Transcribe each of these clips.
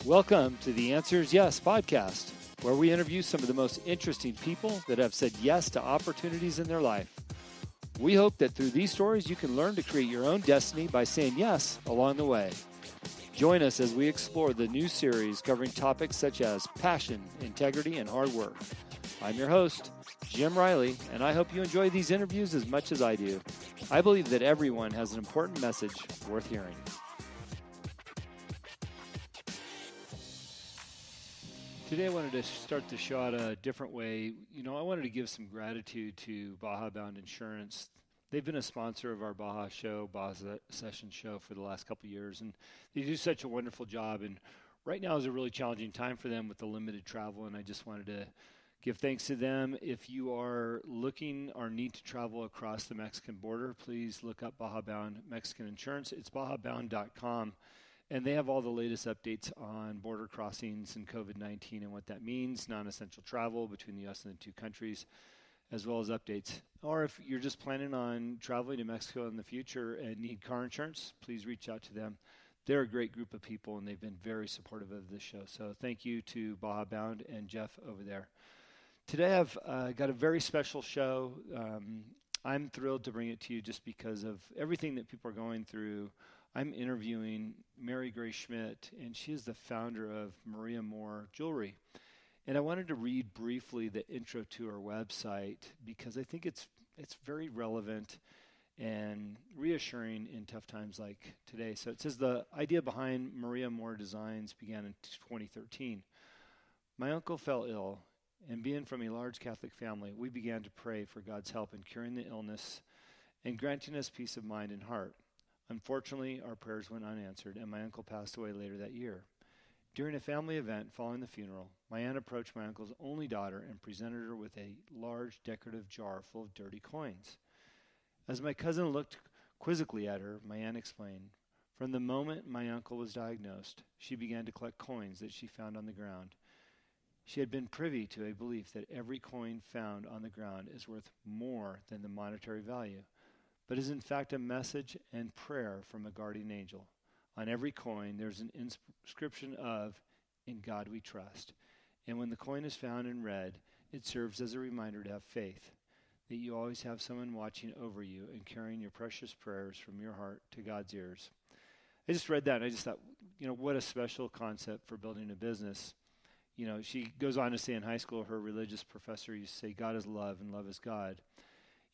Welcome to the Answers Yes podcast, where we interview some of the most interesting people that have said yes to opportunities in their life. We hope that through these stories, you can learn to create your own destiny by saying yes along the way. Join us as we explore the new series covering topics such as passion, integrity, and hard work. I'm your host, Jim Riley, and I hope you enjoy these interviews as much as I do. I believe that everyone has an important message worth hearing. Today I wanted to start the show out a different way. I wanted to give some gratitude to Baja Bound Insurance. They've been a sponsor of our Baja Session show for the last couple of years, and they do such a wonderful job. And right now is a really challenging time for them with the limited travel, and I just wanted to give thanks to them. If you are looking or need to travel across the Mexican border, please look up Baja Bound Mexican Insurance. It's bajabound.com. And they have all the latest updates on border crossings and COVID-19 and what that means, non-essential travel between the U.S. and the two countries, as well as updates. Or if you're just planning on traveling to Mexico in the future and need car insurance, please reach out to them. They're a great group of people, and they've been very supportive of this show. So thank you to Baja Bound and Jeff over there. Today I've got a very special show. I'm thrilled to bring it to you just because of everything that people are going through. I'm interviewing Mary Grace Schmidt, and she is the founder of Mariamor Jewelry. And I wanted to read briefly the intro to her website because I think it's very relevant and reassuring in tough times like today. So it says the idea behind Mariamor Designs began in 2013. My uncle fell ill, and being from a large Catholic family, we began to pray for God's help in curing the illness and granting us peace of mind and heart. Unfortunately, our prayers went unanswered, and my uncle passed away later that year. During a family event following the funeral, my aunt approached my uncle's only daughter and presented her with a large decorative jar full of dirty coins. As my cousin looked quizzically at her, my aunt explained, from the moment my uncle was diagnosed, she began to collect coins that she found on the ground. She had been privy to a belief that every coin found on the ground is worth more than the monetary value, but is in fact a message and prayer from a guardian angel. On every coin, there's an inscription of, "In God we trust." And when the coin is found and read, it serves as a reminder to have faith, that you always have someone watching over you and carrying your precious prayers from your heart to God's ears. I just read that, and I just thought, what a special concept for building a business. She goes on to say in high school, her religious professor used to say, God is love and love is God.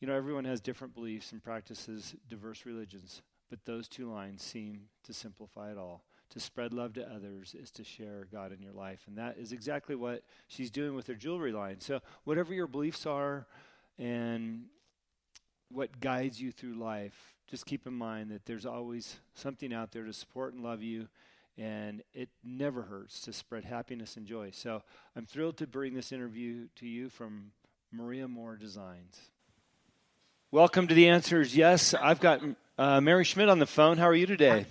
Everyone has different beliefs and practices diverse religions, but those two lines seem to simplify it all. To spread love to others is to share God in your life, and that is exactly what she's doing with her jewelry line. So whatever your beliefs are and what guides you through life, just keep in mind that there's always something out there to support and love you, and it never hurts to spread happiness and joy. So I'm thrilled to bring this interview to you from Mariamor Designs. Welcome to the Answers Yes. I've got Mary Schmidt on the phone. How are you today?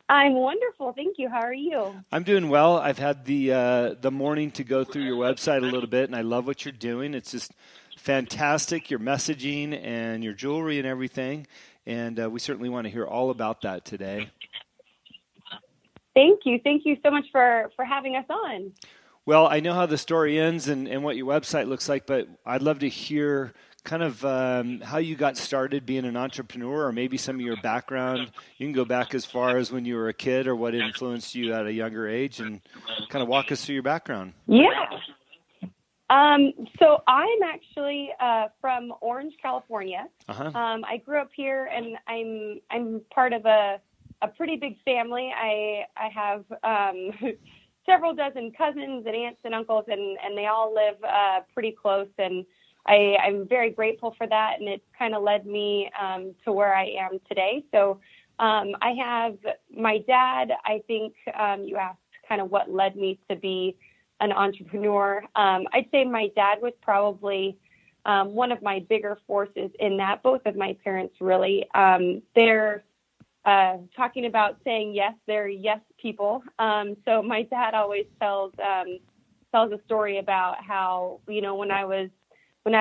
I'm wonderful. Thank you. How are you? I'm doing well. I've had the morning to go through your website a little bit, and I love what you're doing. It's just fantastic, your messaging and your jewelry and everything, and we certainly want to hear all about that today. Thank you. Thank you so much for having us on. Well, I know how the story ends and what your website looks like, but I'd love to hear kind of how you got started being an entrepreneur, or maybe some of your background. You can go back as far as when you were a kid or what influenced you at a younger age, and kind of walk us through your background. Yeah. So I'm actually from Orange, California. Uh-huh. I grew up here, and I'm part of a pretty big family. I have several dozen cousins and aunts and uncles, and they all live pretty close, and I'm very grateful for that, and it's kind of led me to where I am today. So I have my dad. I think you asked kind of what led me to be an entrepreneur. I'd say my dad was probably one of my bigger forces in that. Both of my parents really. They're talking about saying yes. They're yes people. So my dad always tells a story about how, when I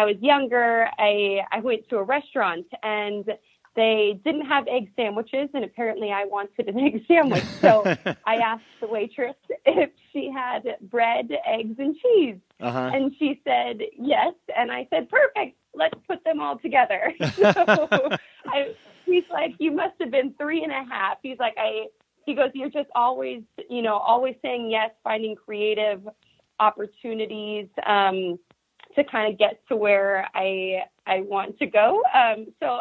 was younger, I went to a restaurant, and they didn't have egg sandwiches, and apparently I wanted an egg sandwich. So I asked the waitress if she had bread, eggs, and cheese. And she said yes. And I said, perfect, let's put them all together. So he's like, you must have been 3.5. He's like, he goes, you're just always, always saying yes, finding creative opportunities to kind of get to where I want to go. So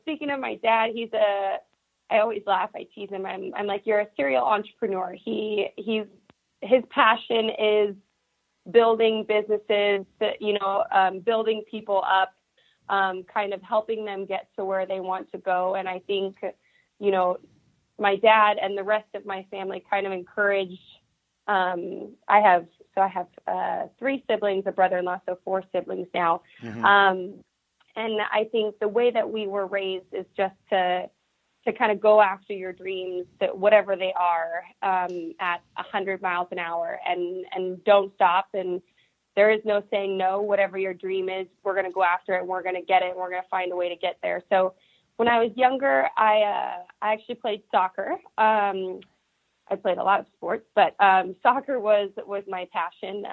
speaking of my dad, I always laugh, I tease him. I'm like, you're a serial entrepreneur. His passion is building businesses, building people up, kind of helping them get to where they want to go. And I think, my dad and the rest of my family kind of encouraged, I have 3 siblings, a brother-in-law, so 4 siblings now. And I think the way that we were raised is just to kind of go after your dreams, that whatever they are, at 100 miles an hour, and don't stop. And there is no saying no. Whatever your dream is, we're going to go after it, and we're going to get it, and we're going to find a way to get there. So when I was younger, I actually played soccer. I played a lot of sports, but soccer was my passion,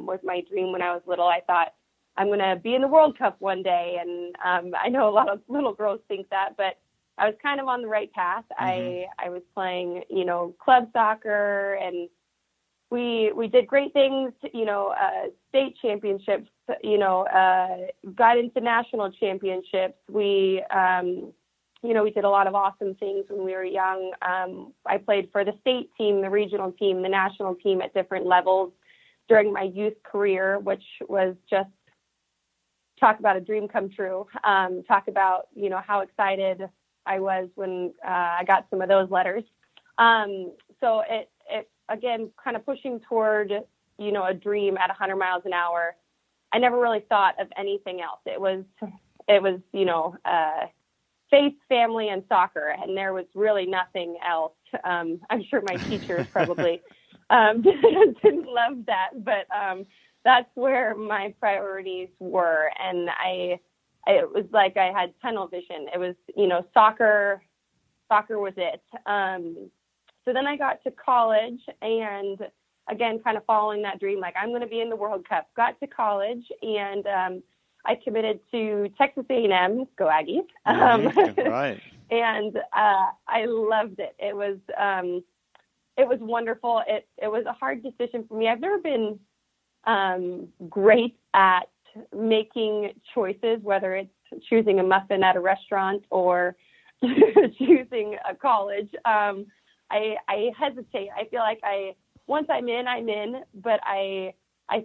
was my dream when I was little. I thought, I'm going to be in the World Cup one day. And I know a lot of little girls think that, but I was kind of on the right path. I was playing, club soccer, and we did great things, state championships, got into national championships. We did a lot of awesome things when we were young. I played for the state team, the regional team, the national team at different levels during my youth career, which was just, talk about a dream come true. Talk about, how excited I was when I got some of those letters. So it again, kind of pushing toward, a dream at 100 miles an hour. I never really thought of anything else. It was faith, family, and soccer, and there was really nothing else. I'm sure my teachers probably didn't love that, but that's where my priorities were. And it was like I had tunnel vision. It was, soccer was it. So then I got to college, and again, kind of following that dream, like I'm going to be in the World Cup. Got to college, and I committed to Texas A&M, go Aggies. Right. And I loved it. It was wonderful. It was a hard decision for me. I've never been great at making choices, whether it's choosing a muffin at a restaurant or choosing a college. I hesitate. I feel like once I'm in, but I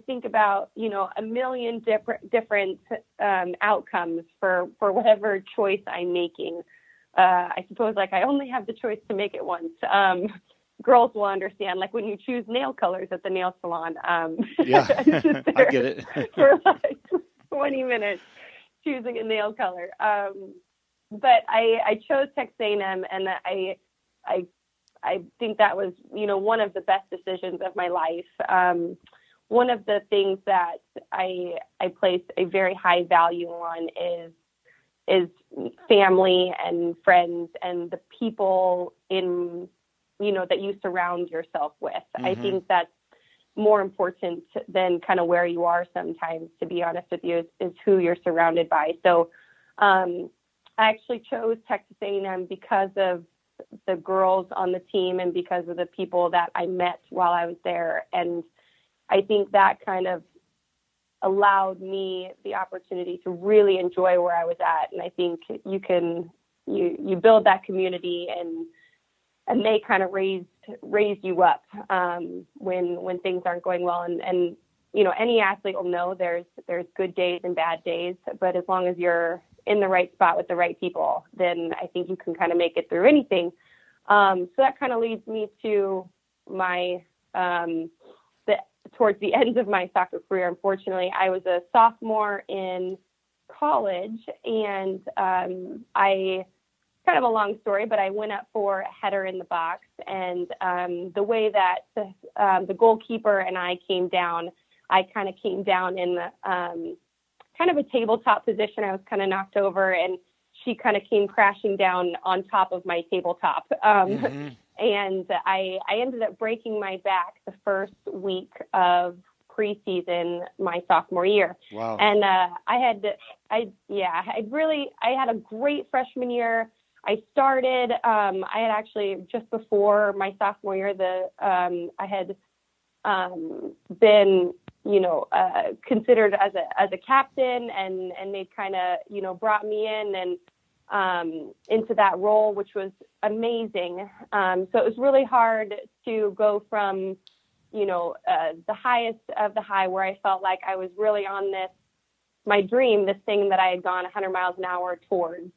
think about, a million different outcomes for whatever choice I'm making. I suppose like I only have the choice to make it once. Girls will understand, like when you choose nail colors at the nail salon. Yeah, I get it. For like 20 minutes choosing a nail color. But I chose Texas A&M, and I think that was, one of the best decisions of my life. One of the things that I place a very high value on is family and friends and the people that you surround yourself with. I think that's more important than kind of where you are sometimes, to be honest with you, is who you're surrounded by. So I actually chose Texas A&M because of the girls on the team and because of the people that I met while I was there. And I think that kind of allowed me the opportunity to really enjoy where I was at. And I think you build that community, and they kind of raise you up when things aren't going well. And any athlete will know there's good days and bad days, but as long as you're in the right spot with the right people, then I think you can kind of make it through anything. So that kind of leads me to my towards the end of my soccer career. Unfortunately, I was a sophomore in college, and I kind of a long story, but I went up for a header in the box, and the way that the goalkeeper and I came down, I kind of came down in the kind of a tabletop position. I was kind of knocked over, and she kind of came crashing down on top of my tabletop. And I ended up breaking my back the first week of preseason my sophomore year. Wow. And I had a great freshman year. I started, I had actually just before my sophomore year, I had been, considered as a captain, and they kind of, brought me in and into that role, which was amazing. So it was really hard to go from, the highest of the high, where I felt like I was really on my dream, this thing that I had gone 100 miles an hour towards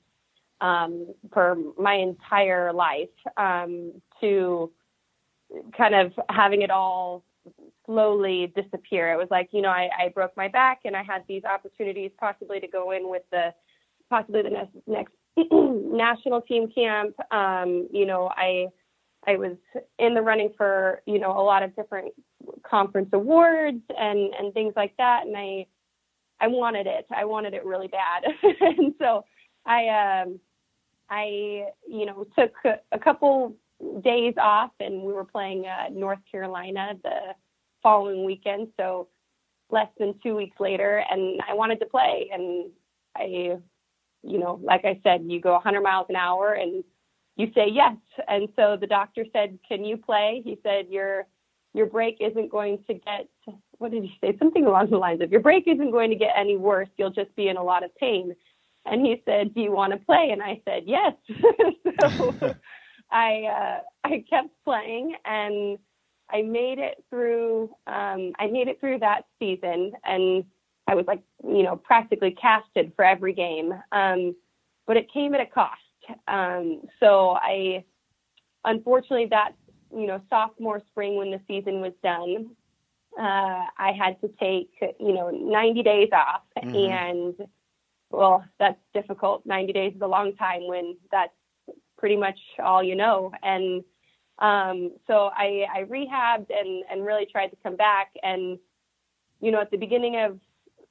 for my entire life, to kind of having it all slowly disappear. It was like, I broke my back, and I had these opportunities possibly to go in with the next national team camp. I was in the running for, a lot of different conference awards and things like that. And I wanted it. I wanted it really bad. And so I took a couple days off, and we were playing North Carolina the following weekend. So less than 2 weeks later, and I wanted to play. And I, like I said, you go 100 miles an hour and you say yes. And so the doctor said, "Can you play?" He said, your break isn't going to get, what did he say? Something along the lines of, your break isn't going to get any worse. You'll just be in a lot of pain. And he said, "Do you want to play?" And I said, yes. So I kept playing, and I made it through that season. And I was like, practically casted for every game. But it came at a cost. So unfortunately that, sophomore spring, when the season was done, I had to take, 90 days off. And well, that's difficult. 90 days is a long time when that's pretty much all you know. And so I rehabbed and really tried to come back. And, at the beginning of,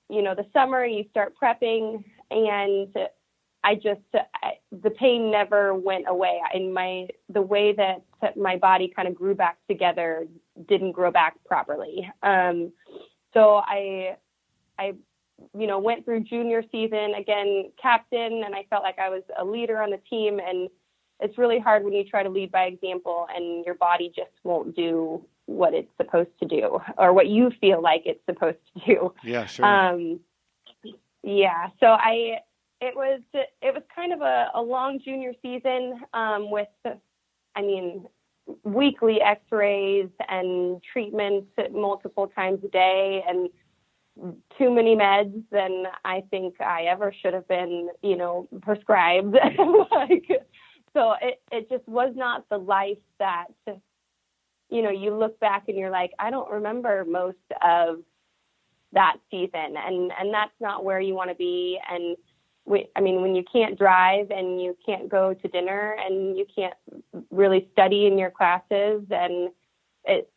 the summer, you start prepping, and the pain never went away. The way that my body kind of grew back together didn't grow back properly. So I went through junior season, again, captain, and I felt like I was a leader on the team. And it's really hard when you try to lead by example and your body just won't do what it's supposed to do, or what you feel like it's supposed to do. Yeah, sure. So it was kind of a long junior season, with, weekly x-rays and treatments multiple times a day, and too many meds than I think I ever should have been, prescribed. So it just was not the life that, you look back and you're like, I don't remember most of that season. And that's not where you want to be. And when you can't drive, and you can't go to dinner, and you can't really study in your classes, and it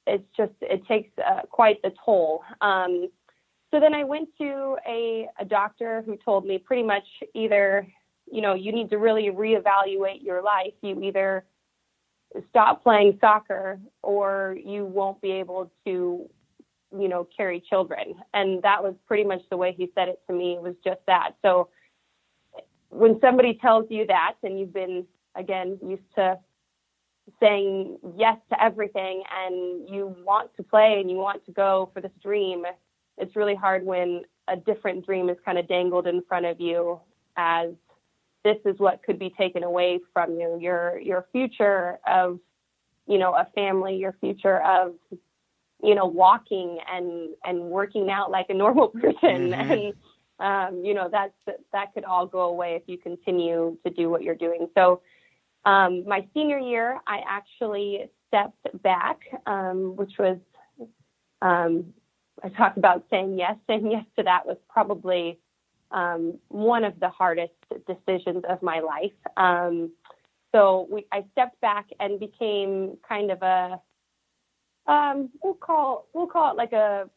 takes quite the toll. So then I went to a doctor who told me pretty much either, you need to really reevaluate your life. You either stop playing soccer, or you won't be able to, carry children. And that was pretty much the way he said it to me. It was just that. So when somebody tells you that, and you've been, again, used to saying yes to everything, and you want to play and you want to go for this dream, it's really hard when a different dream is kind of dangled in front of you as this is what could be taken away from you, your future of, a family, your future of, walking and working out like a normal person. And, that could all go away if you continue to do what you're doing. So my senior year, I actually stepped back, which was, I talked about saying yes. Saying yes to that was probably one of the hardest decisions of my life. So I stepped back and became kind of we'll call it like a